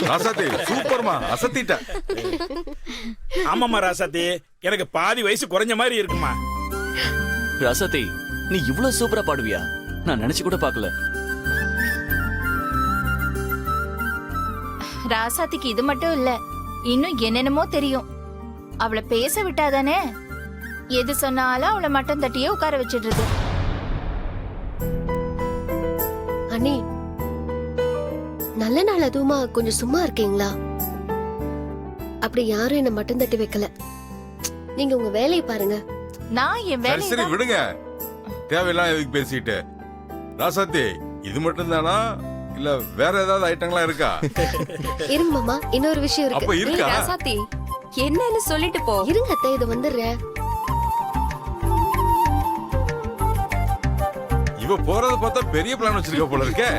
ராசாத்தி சூப்பர்மா, அசத்திட்ட. ஆமாமா ராசாத்தி, எனக்கு பாதி வயசு குறைஞ்ச மாதிரி இருக்குமா. ராசாத்தி, நீ இவ்வளவு சூப்பரா பாடுவியா? நான் நினைச்சு கூட பார்க்கல. ராசாத்திக்கு இது மட்டும் இல்ல, இன்னும் என்னென்னமோ தெரியும். அவளை பேச விட்டாதானே எது சொன்னாலும் அவளை மட்டம் தட்டியே உட்கார வச்சிடுறது. அண்ணி, நல்ல நாள் அதுவுமா கொஞ்சம் சும்மா இருக்கீங்களா? அப்படி யாரும் என்ன மட்டும் தட்டி வைக்கல. நீங்க உங்க வேலையை பாருங்க. நான் என் சரி சரி வேலையை விடுங்க, தேவையில்லாம் எதுக்கு பேசிட்டு. ராசாத்தி, இது மட்டும் தானா இல்ல வேற ஏதாவது ஐட்டங்களா இருக்கா? இருங்க மாமா, இன்னொரு விஷயம் அப்ப இருக்கு. இருக்கா? ராசாத்தி, என்னன்னு சொல்லிட்டு போ. இருங்க அத்தை, இது வந்துடுறேன். இவ போறத பார்த்தா பெரிய பிளான் வச்சிருக்க போல இருக்கே.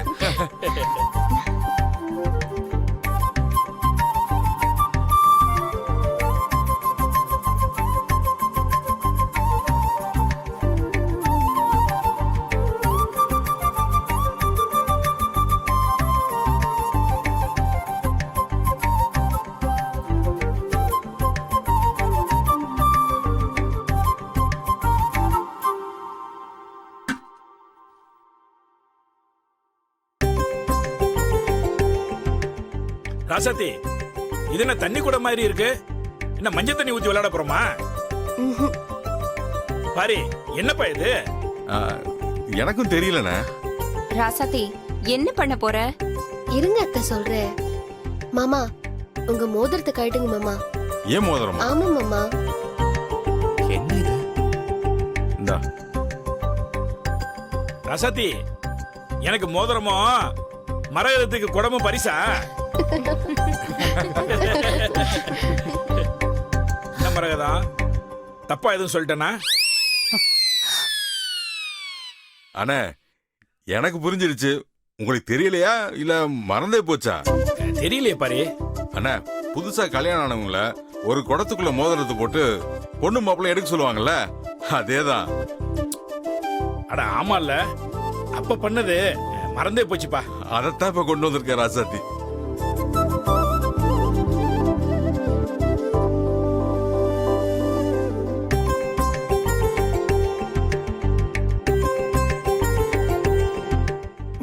ராசாத்தி, இது என்ன தண்ணி கூட மாதிரி இருக்கு? என்ன மஞ்சள் தண்ணி ஊத்தி விளையாட போறோமா? ம்ஹும். பாரு, என்னப்பா இது? ஆ, எனக்கும் தெரியலண்ணே. ராசாத்தி, என்ன பண்ண போற? இருங்க அத்தை சொல்றேன். மாமா, உங்க மோதிரத்தை கழட்டுங்க மாமா. ஏன் மோதிரமா? ஆமா மாமா. என்ன இது? இந்தா. ராசாத்தி, எனக்கு மோதிரமோ மரகதத்துக்கு குடமும் பரிசா? என்ன மரகதா, தப்பா எதுவும் சொல்லிட்டேனா? அண்ணே, எனக்கு புரிஞ்சிருச்சு. உங்களுக்கு தெரியலையா இல்ல மறந்தே போச்சா? தெரியலையே பாரு. அண்ணா, புதுசா கல்யாணம் ஆனவங்கள ஒரு குடத்துக்குள்ள மோதிரத்தை போட்டு பொண்ணு மாப்பிள்ளை எடுக்க சொல்லுவாங்கல்ல, அதேதான். அட ஆமால, அப்ப பண்ணது மறந்தே போச்சுப்பா. அதைத்தான் இப்ப கொண்டு வந்திருக்க ராசாத்தி.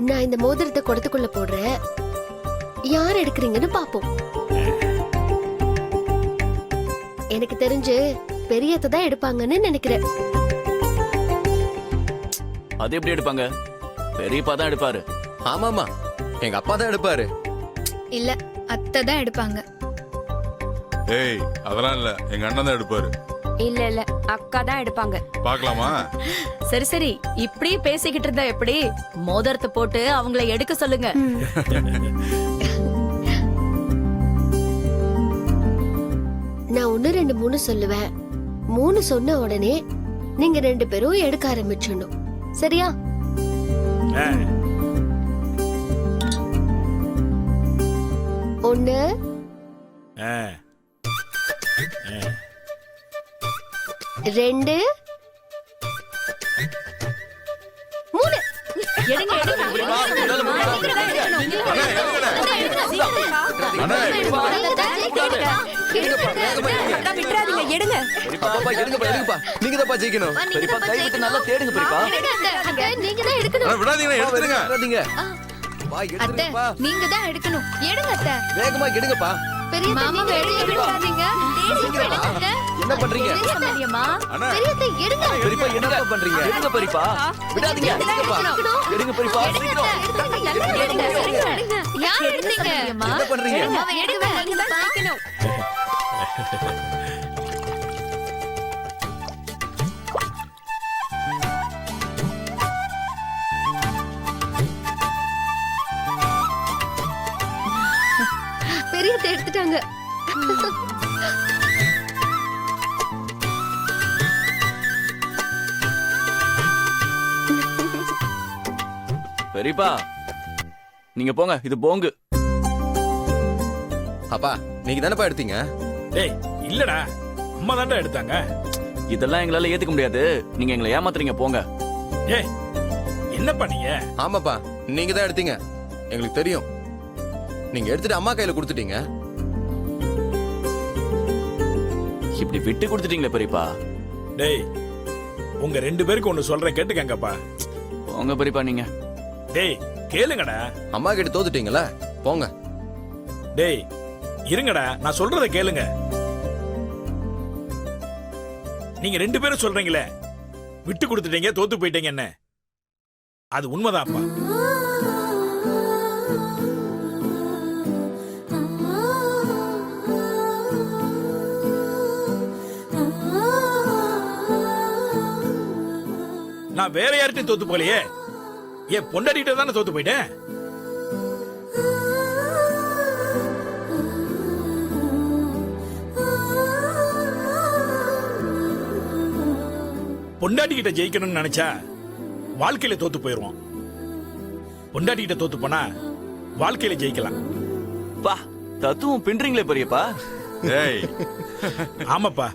நான் இந்த மோதிரத்தை குடத்துக்குள்ள போடுறேன். யார் எடுக்கிறீங்கன்னு பாப்போம். எனக்கு தெரிஞ்சு பெரியத்தை தான் எடுப்பாங்கன்னு நினைக்கிறேன். அது எப்படி எடுப்பாங்க? பெரியப்பா தான் எடுப்பாரு. ஆமாமா, எங்க அப்பா தான் எடுப்பாரு. இல்ல, அத்தை தான் எடுப்பாங்க. ஏய், அதெல்லாம் இல்ல, எங்க அண்ணன் தான் எடுப்பாரு. இல்ல இல்ல, அக்கா தான் எடுப்பாங்க. பாக்கலாமா? சரி சரி, இப்படி பேசிக்கிட்டு இருந்தா எப்படி? மோதிரத்தை போட்டு அவங்கள எடுக்க சொல்லுங்க. நான் 1 2 3 சொல்லுவேன். 3 சொன்ன உடனே நீங்க 2 பேரும் எடுக்க ஆரம்பிச்சிடணும். சரியா? ஆ, 1 ஆ, 2 3. எடுங்க எடுங்க. அண்ணே, அக்கா விட்டுறாதீங்க, எடுங்க. அப்பா எடுங்கப்பா, நீங்க தான் ஜெயிக்கணும். பெரியப்பா கை விட்டு நல்லா தேடுங்க பெரியப்பா. நீங்க தான் எடுக்கணும். அண்ணா, விடாதீங்கன்னா எடுத்துருங்க. விடாதீங்க. வா, அத்தை, எடுத்துருங்கப்பா. நீங்க தான் எடுக்கணும். எடுங்க அத்தை. வேகமா எடுங்கப்பா. பெரிய மாமா வெளியே விடாதீங்க. சீக்கிரமா. என்ன பண்றீங்க? சம்மதியம்மா. அண்ணா, பெரியத்தை எடுங்க. பெரியப்பா, என்னப்பா பண்றீங்க? எடுங்க பெரியப்பா. விடாதீங்க. எடுங்கப்பா. எடுங்க பெரியப்பா. சீக்கிரம். யார் எடுத்தீங்க? சம்மதியம்மா. என்ன பண்றீங்க? மாமா எடுங்க. நீங்க தான் ஜெயிக்கணும். பெரியத்தை எடுத்துட்டாங்க. பெரியப்பா, நீங்க போங்க, இது போங்கு. அப்பா, நீங்க தானப்பா எடுத்தீங்க. டேய் இல்லடா, அம்மா தான்டா எடுத்தாங்க. இதெல்லாம் எங்களால ஏத்துக்க முடியாது. நீங்க எங்களை ஏமாத்துறீங்க, போங்க. ஏய், என்னப்பா நீங்க? ஆமாப்பா, நீங்க தான் எடுத்தீங்க, எங்களுக்கு தெரியும். நீங்க எடுத்துட்டு அம்மா கையில கொடுத்துட்டீங்க. இப்படி விட்டு கொடுத்துட்டீங்களே பெரியப்பா. டேய் உங்க 2 பேருக்கு ஒண்ணு சொல்றேன் கேட்டுக்கங்கப்பா. உங்க பெரியப்பா நீங்க. டேய் கேளுங்கடா. அம்மா கிட்ட தோத்துட்டீங்களா? போங்க. டேய் இருங்கடா, நான் சொல்றத கேளுங்க. நீங்க 2 பேரும் சொல்றீங்களே விட்டு கொடுத்துட்டீங்க தோத்து போயிட்டீங்க, என்ன அது உண்மைதான்ப்பா. நான் வேற யார்கிட்டயும் தோத்து போகலையே, என் பொண்டாட்டிட்ட தானே தோத்து போயிட்டேன். பொண்டாட்டி கிட்ட ஜெயிக்கணும்னு நினைச்சா வாழ்க்கையில தோத்து போயிருவோம். பொண்டாட்டி கிட்ட தோத்து போனா வாழ்க்கையில ஜெயிக்கலாம். பா தத்துவம் பின்றீங்களே பெரியப்பா. ஏய் ஆமாப்பா,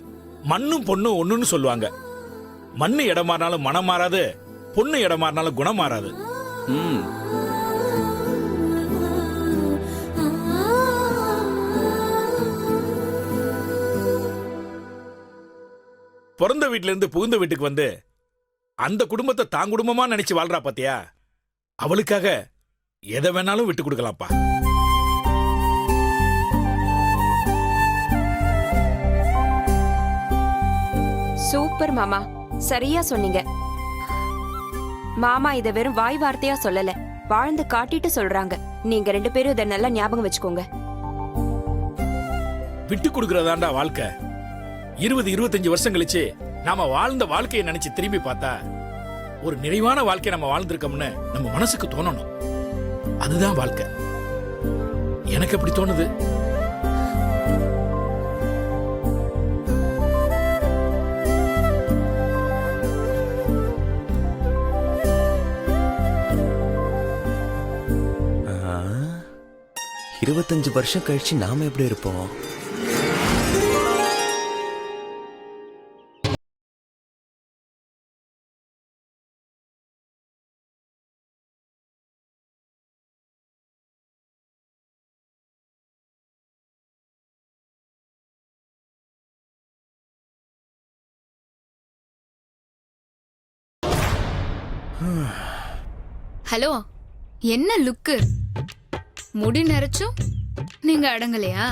மண்ணும் பொண்ணும் ஒண்ணுன்னு சொல்லுவாங்க. மண்ணு இடம் மாறினாலும் மனம் மாறாது, பொண்ணு இடம் மாறினாலும் குணம் மாறாது. ம். பிறந்த வீட்ல இருந்து புகுந்த வீட்டுக்கு வந்து அந்த குடும்பத்தை தான் குடும்பமா நினைச்சு வாழ்றா பாத்தியா, அவளுக்காக எதை வேணாலும் விட்டு கொடுக்கலாம்ப்பா. சூப்பர் மாமா, சரியா சொன்னீங்க. மாமா இத வெறும் வாய் வார்த்தையா சொல்லல, வாழ்ந்து காட்டிட்டு சொல்றாங்க. நீங்க 2 பேரும் இத நல்லா ஞாபகம் வச்சுக்கோங்க. விட்டு கொடுக்கறதாண்டா வாழ்க்கை. 20-25 வருஷம் கழிச்சு நாம வாழ்ந்த வாழ்க்கையை நினைச்சு திரும்பி பார்த்தா ஒரு நிறைவான வாழ்க்கையை நம்ம வாழ்ந்திருக்கோம்னு நம்ம மனசுக்கு தோணணும். அதுதான் வாழ்க்கை. எனக்கு அப்படி தோணுது. ஆ, 25 வருஷம் கழிச்சு நாம எப்படி இருப்போம்? ஹலோ, என்ன லுக்கு? முடி நரைச்சும் நீங்க அடங்கலையா?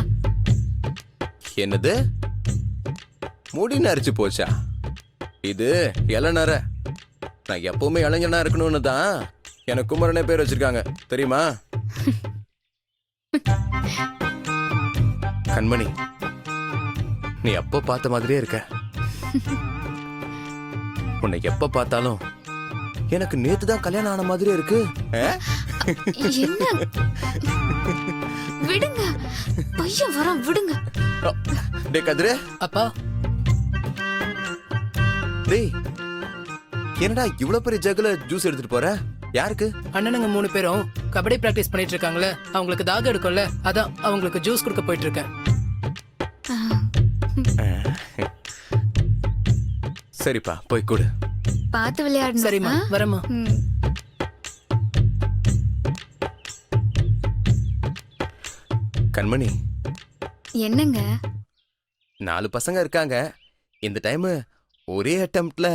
என்னது? முடி நரைச்சு போச்சா? இது இளநர. நான் எப்பவுமே இளைஞனா இருக்கணும்னு தான் எனக்கு குமரனே பேர் வச்சிருக்காங்க, தெரியுமா? கண்மணி, நீ எப்ப பார்த்த மாதிரியே இருக்க. உன்னை எப்ப பார்த்தாலும் எனக்கு நேத்து தான் கல்யாணம் ஆன மாதிரியே இருக்கு. என்ன? விடுங்க, பையன் வர விடுங்க. டே கதிரு. அப்பா, டேய் என்னடா இவ்வளவு பெரிய ஜக்குல ஜூஸ் எடுத்துட்டு போற? யாருக்கு? அண்ணனுங்க 3 பேரும் கபடி பிராக்டிஸ் பண்ணிட்டு இருக்காங்களே, அவங்களுக்கு தாகம் எடுக்கும்ல, அதான் அவங்களுக்கு ஜூஸ் கொடுக்க போயிட்டு இருக்கேன். சரிப்பா, போய் கொடு. பார்த்து விளையாடணும். சரிம்மா, வரேம்மா. கண்மணி, என்னங்க? 4 பசங்க இருக்காங்க. இந்த டைம் ஒரே அட்டெம்ப்ட்ல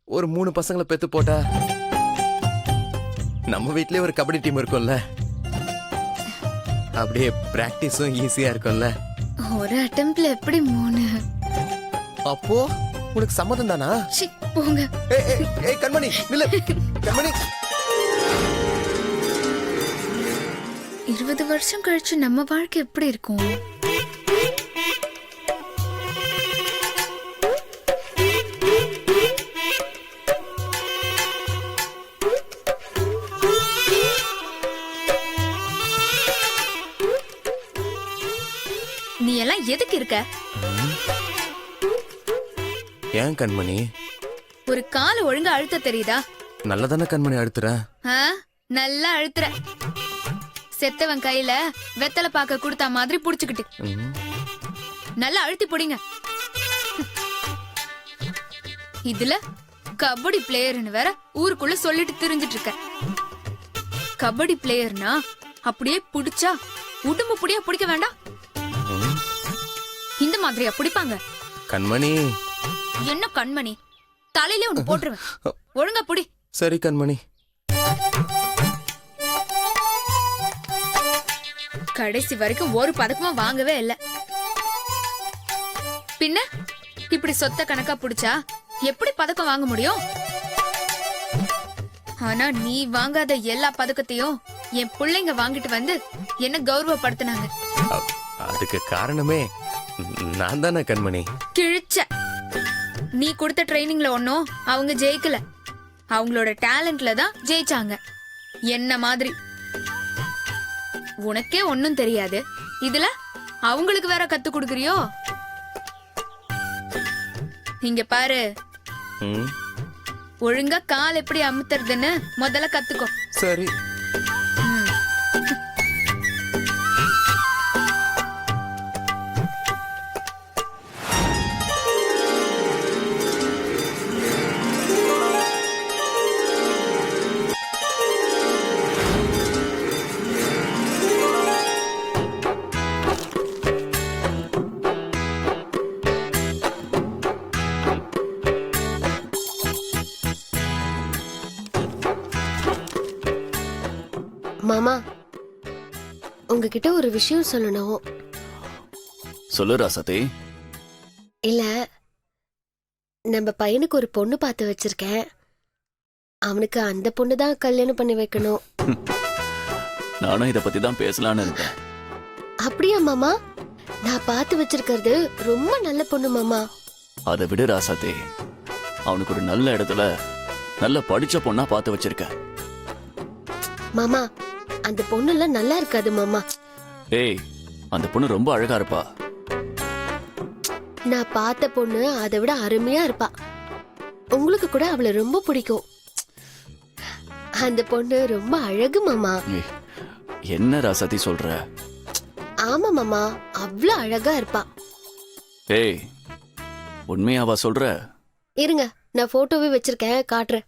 ஒரு 3 பசங்களை பெத்து போட்டா நம்ம வீட்லயே ஒரு கபடி டீம் இருக்கும்ல, அப்படியே பிராக்டிஸும் ஈஸியா இருக்கும்ல. ஒரு அட்டெம்ப்ட்ல எப்படி 3? அப்போ உனக்கு சம்மதம் தானா? சி, போங்க. ஏய் கண்மணி நில்லு. கண்மணி, 20 வருஷம் கழிச்சு நம்ம வாழ்க்கை எப்படி இருக்கும்? நீ எல்லாம் எதுக்கு இருக்க? ஏன் கண்மணி? ஒரு கால ஒழுங்கா அழுத்த தெரியுதா? நல்லதானே கண்மணி அழுத்துற? நல்லா அழுத்துற. செத்தவன் கையில வெத்தலை பாக்க கொடுத்தா மாதிரி புடிச்சுக்கிட்டு நல்லா அழுத்தி போடிங்க. இதுல கபடி பிளேயர்னு வேற ஊருக்குள்ள சொல்லிட்டு திரிஞ்சிட்டு இருக்க. கபடி பிளேயர்னா அப்படியே புடிச்சா உடம்பு புடியா பிடிக்க வேண்டாம். இந்த மாதிரியா பிடிப்பாங்க? கண்மணி. என்ன கண்மணி? தலையிலே ஒண்ணு போட்டுருவேன். ஒழுங்கா புடி. சரி கண்மணி. கடைசி வரைக்கும் ஒரு பதக்கமும் வாங்கவே இல்ல. பின்ன இப்படி சொத்த கணக்கா புடிச்சா எப்படி பதக்கம் வாங்க முடியும்? ஆனா நீ வாங்காத எல்லா பதக்கத்தையும் என் பிள்ளைங்க வாங்கிட்டு வந்து என்ன கௌரவப்படுத்தினாங்க. அதுக்கு காரணமே நான் தானே கண்மணி. கிழிச்ச. நீ கொடுத்த ட்ரைனிங்ல ஒன்னும் அவங்க ஜெயிக்கல. அவங்களோட டேலண்ட்ல தான் ஜெயிச்சாங்க. என்ன மாதிரி உனக்கே ஒன்னும் தெரியாது, இதுல அவங்களுக்கு வேற கத்து கொடுக்கறியோ? இங்க பாரு, ம், ஒழுங்கா கால் எப்படி அமுத்துறதுன்னு முதல்ல கத்துக்கோ. சரி. மாமா, உங்ககிட்ட ஒரு விஷயம் சொல்லணும். சொல்லு ராசாத்தி. இல்ல, நம்ம பையனுக்கு ஒரு பொண்ணு பார்த்து வச்சிருக்கேன். அவனுக்கு அந்த பொண்ணு தான் கல்யாணம் பண்ணி வைக்கணும். நானும் இத பத்தி தான் பேசலான்னு இருந்தேன். அப்படியா மாமா? நான் பார்த்து வச்சிருக்கிறது ரொம்ப நல்ல பொண்ணு மாமா. அதை விடு ராசாத்தி, அவனுக்கு ஒரு நல்ல இடத்துல நல்ல படிச்ச பொண்ணா பார்த்து வச்சிருக்க. மாமா, அந்த பொண்ணுலாம் நல்லா இருக்காது மாமா. ஏய், அந்த பொண்ணு ரொம்ப அழகா இருப்பா. நான் பார்த்த பொண்ணு அதை விட அருமையா இருப்பா. உங்களுக்கு கூட அவளை ரொம்ப பிடிக்கும். அந்த பொண்ணு ரொம்ப அழகு மாமா. ஏய், என்ன ராசாத்தி சொல்ற? ஆமா மாமா, அவ்வளவு அழகா இருப்பா. ஏய், உண்மையாவா சொல்ற? இருங்க, நான் போட்டோவே வச்சிருக்கேன், காட்டுறேன்.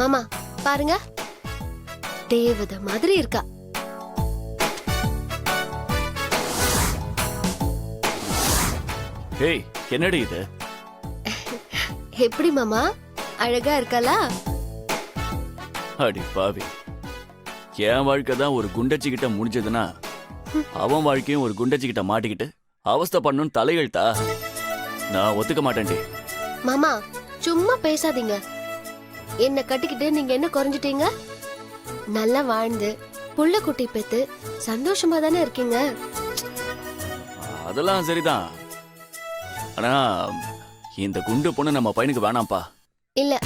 மாமா பாருங்க, தேவதை மாதிரி இருக்கா. ஏய், என்னடி இது? எப்படி மாமா, அழகா இருக்கலா? அடி பாவி, என் வாழ்க்கை தான் ஒரு குண்டச்சிக்கிட்ட முடிஞ்சதுன்னா அவன் வாழ்க்கையும் ஒரு குண்டச்சிக்கிட்ட மாட்டிக்கிட்டு அவஸ்தை பண்ணணும்னு தலையெழுத்தா? நான் ஒத்துக்க மாட்டேன்டி. மாமா சும்மா பேசாதீங்க. என்ன கட்டிக்கிட்டு நீங்க என்ன குறைஞ்சிட்டீங்க? நல்லா வாழ்ந்து புள்ள குட்டி பெத்து சந்தோஷமா தானே இருக்கீங்க. அதெல்லாம் சரிதான். ஆனா இந்த குண்டு பொண்ணு நம்ம பையனுக்கு வேணாம்ப்பா. இல்ல,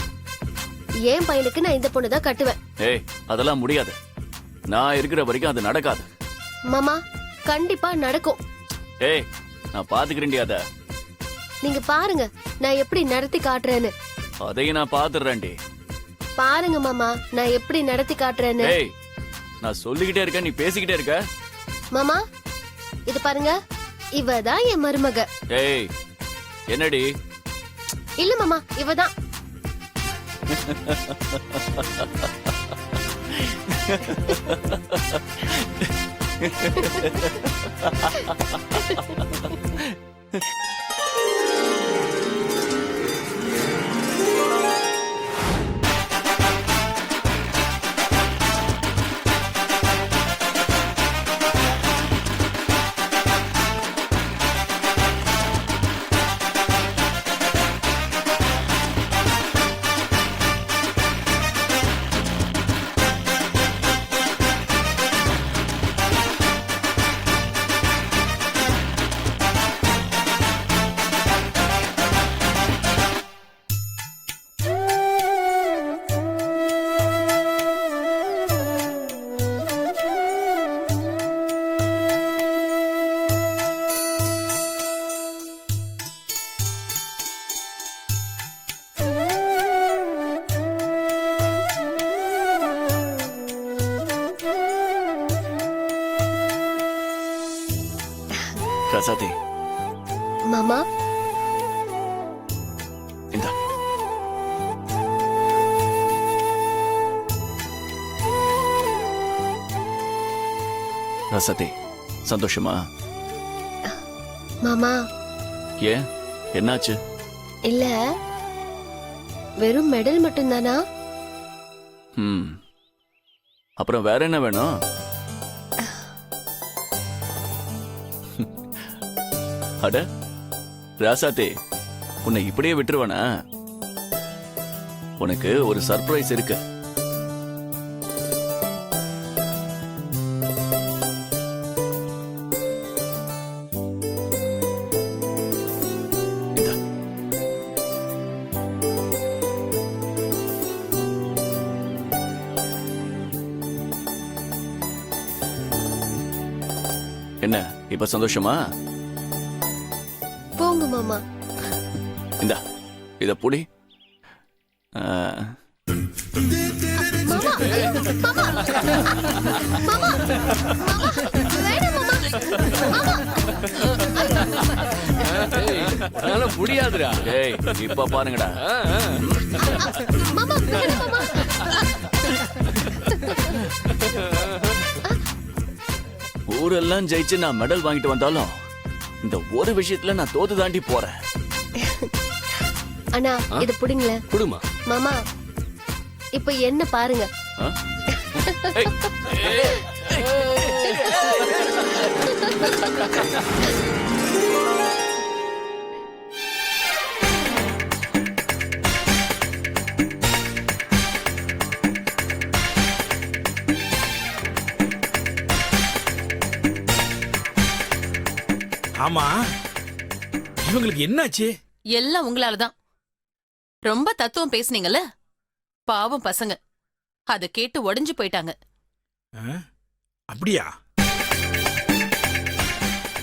என் பையனுக்கு நான் இந்த பொண்ணு தான் கட்டுவேன். ஏய், அதெல்லாம் முடியாது. நான் இருக்கிற வரைக்கும் அது நடக்காது. மாமா கண்டிப்பா நடக்கும். ஏய், நான் பாத்துக்கிறேன்டி அத. நீங்க பாருங்க நான் எப்படி நடத்தி காட்டுறேன்னு. அதையும் நான் பாத்துறேன்டி. பாருங்க மாமா, நான் எப்படி நடத்தி காட்டுறேன்னு. ஏய், நான் சொல்லிக்கிட்டே இருக்கேன், நீ பேசிக்கிட்டே இருக்க. மாமா இது பாருங்க, இவதான் என் மருமக. ஏய், என்னடி? இல்ல மாமா, இவதான். ரசாதி மாமா இந்தா. ரசாதி சந்தோஷமா? மாமா ஏன் என்னாச்சு? இல்ல வெறும் மெடல் மட்டும்தானா? ம் அப்புறம் வேற என்ன வேணும்? அட ராசாத்தே, உன்னை இப்படியே விட்டுருவானா? உனக்கு ஒரு சர்ப்ரைஸ் இருக்கு. இந்தா. என்ன இப்ப சந்தோஷமா? போங்க மாமா. இந்தா இத புடி. மாமா மாமா மாமா வேணாம் மாமா. அதனால முடியாதுடா. டேய் இப்ப பாருங்கடா. மாமா வேணாம் மாமா. ஊரெல்லாம் ஜெயிச்சு நான் மெடல் வாங்கிட்டு வந்தாலும் இந்த ஒரு விஷயத்துல நான் தோத்து தாண்டி போறேன். அண்ணா இது புடிங்களேன். குடுமா மாமா இப்ப என்ன பாருங்க. ஆமா, இவங்களுக்கு என்னாச்சு? எல்லாம் உங்களாலதான். ரொம்ப தத்துவம் பேசுனீங்கல்ல, பாவம் பசங்க அத கேட்டு உடைஞ்சு போயிட்டாங்க. அப்படியா?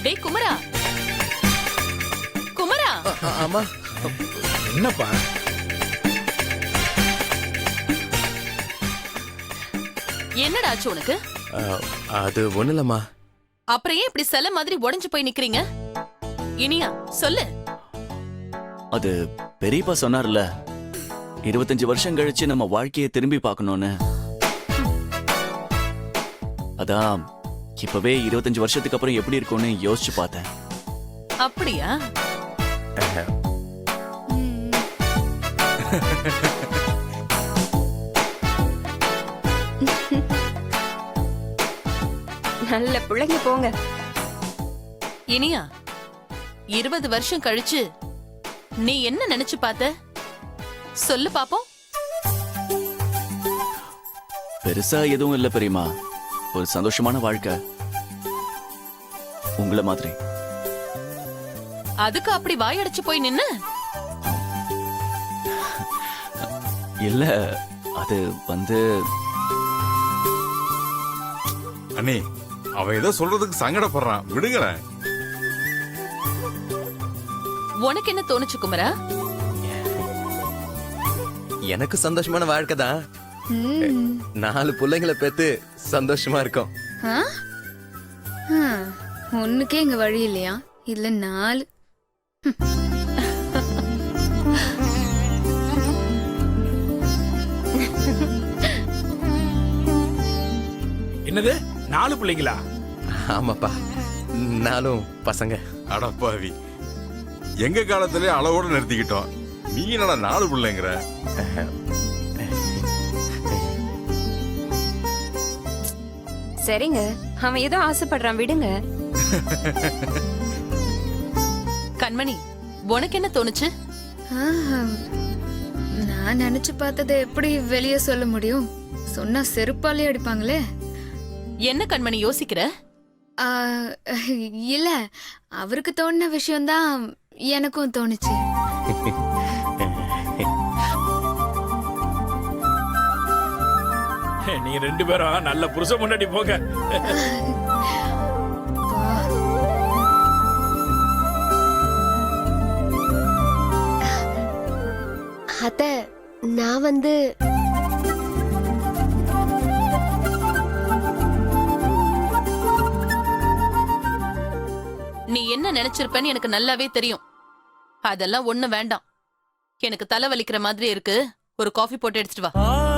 டேய் குமரா, குமரா. ஆமா. என்னப்பா? என்னடா ஆச்சு உனக்கு? அது ஒண்ணு இல்லம்மா. அப்புறம் ஏன் இப்படி சில மாதிரி உடைஞ்சு போய் நிக்கிறீங்க? இனியா சொல்லு. அது பெரியப்பா சொன்னார்ல, 25 வருஷம் கழிச்சு நம்ம வாழ்க்கையை திரும்பி பார்க்கணும்னு. அதான் இப்பவே 25 வருஷத்துக்கு அப்புறம் எப்படி இருக்கும்னு யோசிச்சு பார்த்தேன். அப்படியா? நல்ல பிள்ளைங்க போங்க. இனியா 20 வருஷம் கழிச்சு நீ என்ன நினைச்சு பார்த்த? சொல்லு பாப்போம். பெருசா எதுவும் இல்ல பெரியம்மா, ஒரு சந்தோஷமான வாழ்க்கை உங்களை மாதிரி. அதுக்கு அப்படி வாயடைச்சு போய் நின்னு? இல்ல அது வந்து அண்ணி, அவன் ஏதோ சொல்றதுக்கு சங்கடப்படுறான், விடுங்களேன். உனக்கு என்ன தோணுச்சு குமரா? எனக்கு சந்தோஷமான வாழ்க்கை தான். 4 பிள்ளைங்களை பெத்து சந்தோஷமா இருக்கும். ஒண்ணுக்கே இங்க வழி இல்லையா? இல்ல 4. என்னது 4 பிள்ளைங்களா? ஆமாப்பா, 4 பசங்க. அடப்பாவி, எங்க காலத்திலே அளவோட நிறுத்திக்கிட்டோம். நீ என்னடா 4 பிள்ளைங்கிற? சரிங்க, அவன் ஏதோ ஆசைப்படுறான், விடுங்க. கண்மணி, உனக்கு என்ன தோணுச்சு? நான் நினைச்சு பார்த்ததை எப்படி வெளியே சொல்ல முடியும்? சொன்னா செருப்பாலே அடிப்பாங்களே. என்ன கண்மணி யோசிக்கிற? ஆ, இல்ல, அவருக்கு தோணுன விஷயம்தான் எனக்கும் தோணுச்சு. நீங்க 2 பேரும் நல்ல புருஷன் முன்னாடி போங்க. அத்தை நான் வந்து நீ என்ன நினைச்சிருப்பேன்னு எனக்கு நல்லாவே தெரியும். அதெல்லாம் ஒண்ணு வேண்டாம். எனக்கு தலை வலிக்கிற மாதிரி இருக்கு. ஒரு காஃபி போட்டு எடுத்துட்டு வா.